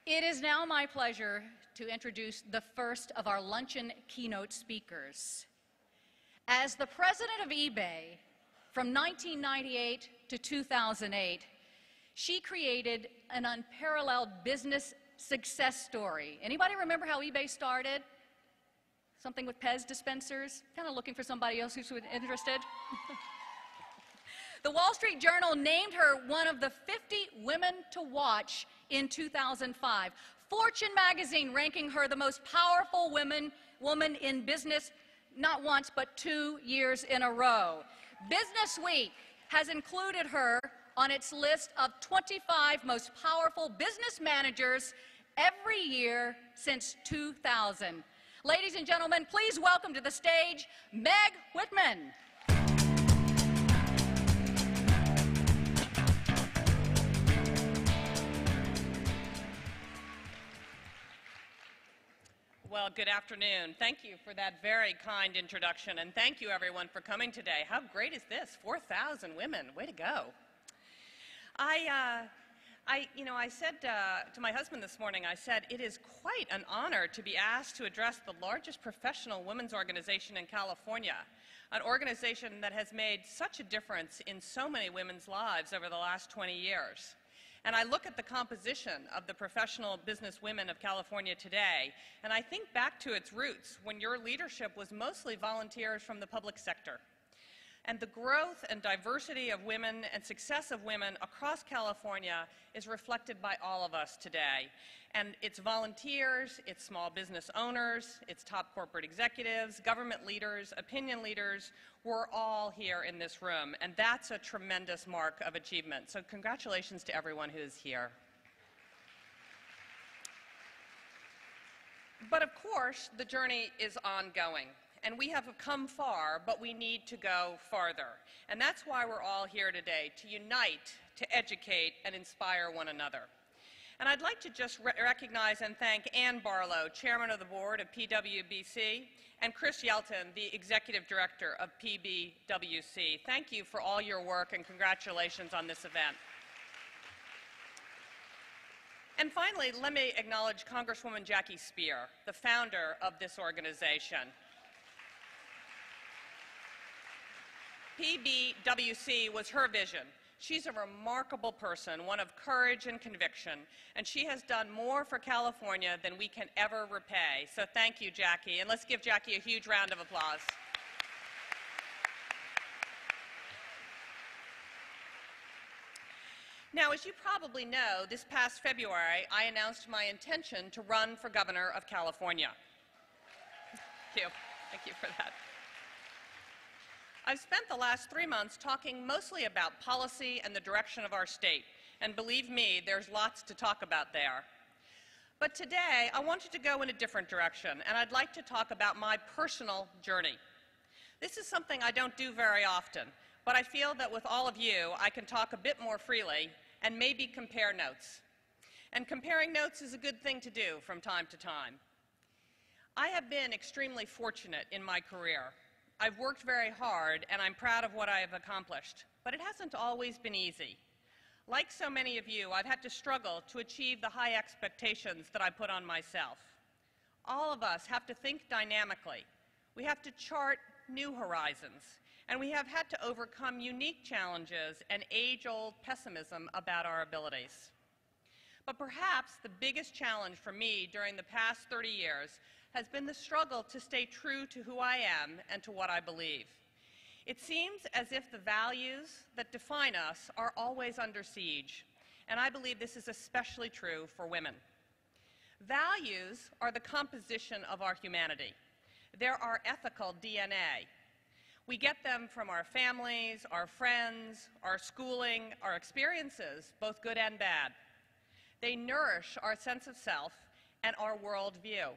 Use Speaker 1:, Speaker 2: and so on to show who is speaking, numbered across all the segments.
Speaker 1: It is now my pleasure to introduce the first of our luncheon keynote speakers. As the president of eBay from 1998 to 2008, she created an unparalleled business success story. Anybody remember how eBay started? Something with Pez dispensers? Kind of looking for somebody else who's interested. The Wall Street Journal named her one of the 50 women to watch in 2005. Fortune magazine ranking her the most powerful woman in business not once but 2 years in a row. Business Week has included her on its list of 25 most powerful business managers every year since 2000. Ladies and gentlemen, please welcome to the stage Meg Whitman.
Speaker 2: Well, good afternoon. Thank you for that very kind introduction, and thank you everyone for coming today. How great is this? 4,000 women. Way to go. I said to my husband this morning, I said, it is quite an honor to be asked to address the largest professional women's organization in California, an organization that has made such a difference in so many women's lives over the last 20 years. And I look at the composition of the professional business women of California today, and I think back to its roots when your leadership was mostly volunteers from the public sector. And the growth and diversity of women and success of women across California is reflected by all of us today. And it's volunteers, it's small business owners, it's top corporate executives, government leaders, opinion leaders. We're all here in this room, and that's a tremendous mark of achievement. So congratulations to everyone who is here. But of course, the journey is ongoing. And we have come far, but we need to go farther. And that's why we're all here today, to unite, to educate, and inspire one another. And I'd like to just recognize and thank Ann Barlow, Chairman of the Board of PBWC, and Chris Yelton, the Executive Director of PBWC. Thank you for all your work, and congratulations on this event. And finally, let me acknowledge Congresswoman Jackie Speer, the founder of this organization. PBWC was her vision. She's a remarkable person, one of courage and conviction, and she has done more for California than we can ever repay. So thank you, Jackie, and let's give Jackie a huge round of applause. Now, as you probably know, this past February, I announced my intention to run for governor of California. Thank you. Thank you for that. I've spent the last 3 months talking mostly about policy and the direction of our state, and believe me, there's lots to talk about there. But today, I wanted to go in a different direction, and I'd like to talk about my personal journey. This is something I don't do very often, but I feel that with all of you, I can talk a bit more freely and maybe compare notes. And comparing notes is a good thing to do from time to time. I have been extremely fortunate in my career. I've worked very hard, and I'm proud of what I have accomplished, but it hasn't always been easy. Like so many of you, I've had to struggle to achieve the high expectations that I put on myself. All of us have to think dynamically. We have to chart new horizons, and we have had to overcome unique challenges and age-old pessimism about our abilities. But perhaps the biggest challenge for me during the past 30 years has been the struggle to stay true to who I am and to what I believe. It seems as if the values that define us are always under siege, and I believe this is especially true for women. Values are the composition of our humanity. They're our ethical DNA. We get them from our families, our friends, our schooling, our experiences, both good and bad. They nourish our sense of self and our worldview.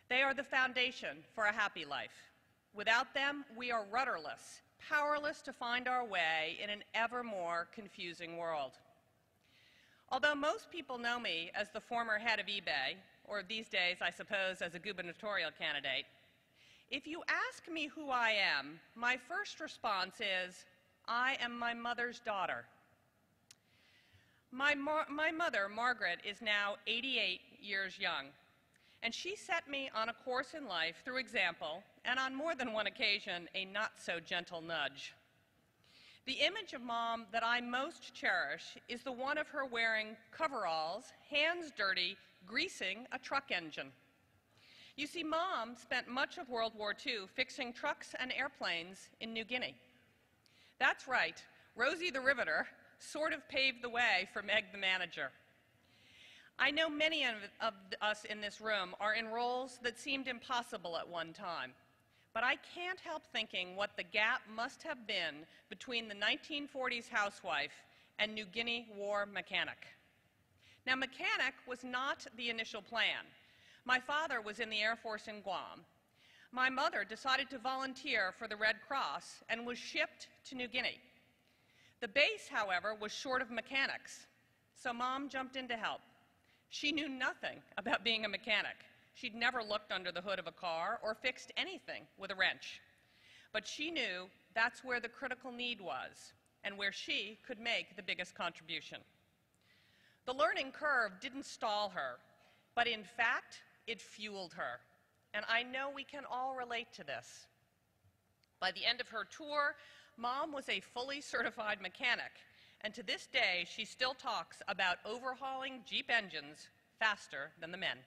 Speaker 2: They are the foundation for a happy life. Without them, we are rudderless, powerless to find our way in an ever more confusing world. Although most people know me as the former head of eBay, or these days, I suppose, as a gubernatorial candidate, if you ask me who I am, my first response is, I am my mother's daughter. My mother, Margaret, is now 88 years young, and she set me on a course in life through example, and on more than one occasion, a not-so-gentle nudge. The image of Mom that I most cherish is the one of her wearing coveralls, hands dirty, greasing a truck engine. You see, Mom spent much of World War II fixing trucks and airplanes in New Guinea. That's right, Rosie the Riveter sort of paved the way for Meg the manager. I know many of us in this room are in roles that seemed impossible at one time, but I can't help thinking what the gap must have been between the 1940s housewife and New Guinea war mechanic. Now, mechanic was not the initial plan. My father was in the Air Force in Guam. My mother decided to volunteer for the Red Cross and was shipped to New Guinea. The base, however, was short of mechanics, so Mom jumped in to help. She knew nothing about being a mechanic. She'd never looked under the hood of a car or fixed anything with a wrench. But she knew that's where the critical need was and where she could make the biggest contribution. The learning curve didn't stall her, but in fact, it fueled her. And I know we can all relate to this. By the end of her tour, Mom was a fully certified mechanic, and to this day, she still talks about overhauling Jeep engines faster than the men.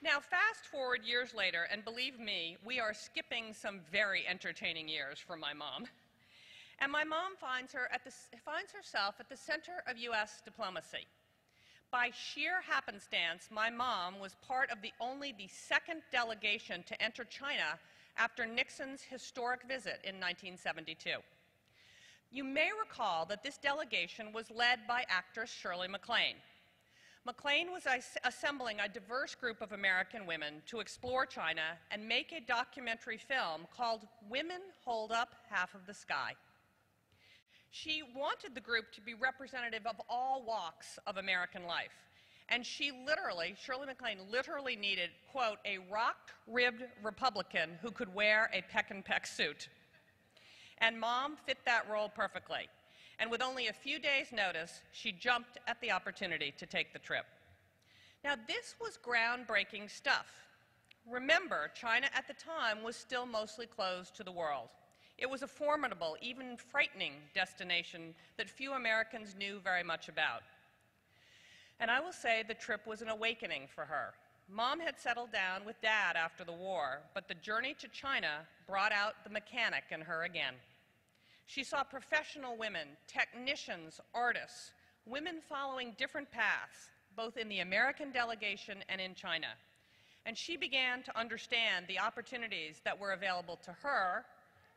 Speaker 2: Now, fast forward years later, and believe me, we are skipping some very entertaining years for my mom. And my mom finds herself at the center of U.S. diplomacy. By sheer happenstance, my mom was part of only the second delegation to enter China after Nixon's historic visit in 1972. You may recall that this delegation was led by actress Shirley MacLaine. MacLaine was assembling a diverse group of American women to explore China and make a documentary film called Women Hold Up Half of the Sky. She wanted the group to be representative of all walks of American life. And Shirley MacLaine literally needed, quote, a rock-ribbed Republican who could wear a peck-and-peck suit. And Mom fit that role perfectly. And with only a few days' notice, she jumped at the opportunity to take the trip. Now, this was groundbreaking stuff. Remember, China at the time was still mostly closed to the world. It was a formidable, even frightening destination that few Americans knew very much about. And I will say the trip was an awakening for her. Mom had settled down with Dad after the war, but the journey to China brought out the mechanic in her again. She saw professional women, technicians, artists, women following different paths, both in the American delegation and in China. And she began to understand the opportunities that were available to her,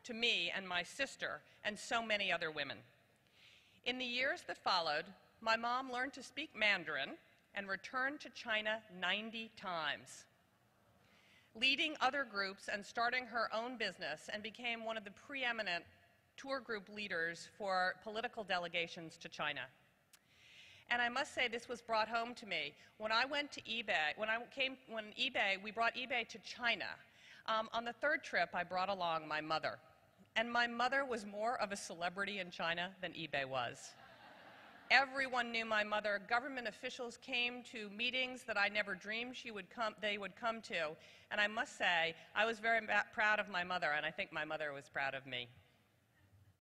Speaker 2: to me and my sister, and so many other women. In the years that followed, my mom learned to speak Mandarin and returned to China 90 times, leading other groups and starting her own business, and became one of the preeminent tour group leaders for political delegations to China. And I must say this was brought home to me. When I went to eBay, we brought eBay to China. On the third trip, I brought along my mother. And my mother was more of a celebrity in China than eBay was. Everyone knew my mother. Government officials came to meetings that I never dreamed they would come to. And I must say, I was very proud of my mother, and I think my mother was proud of me.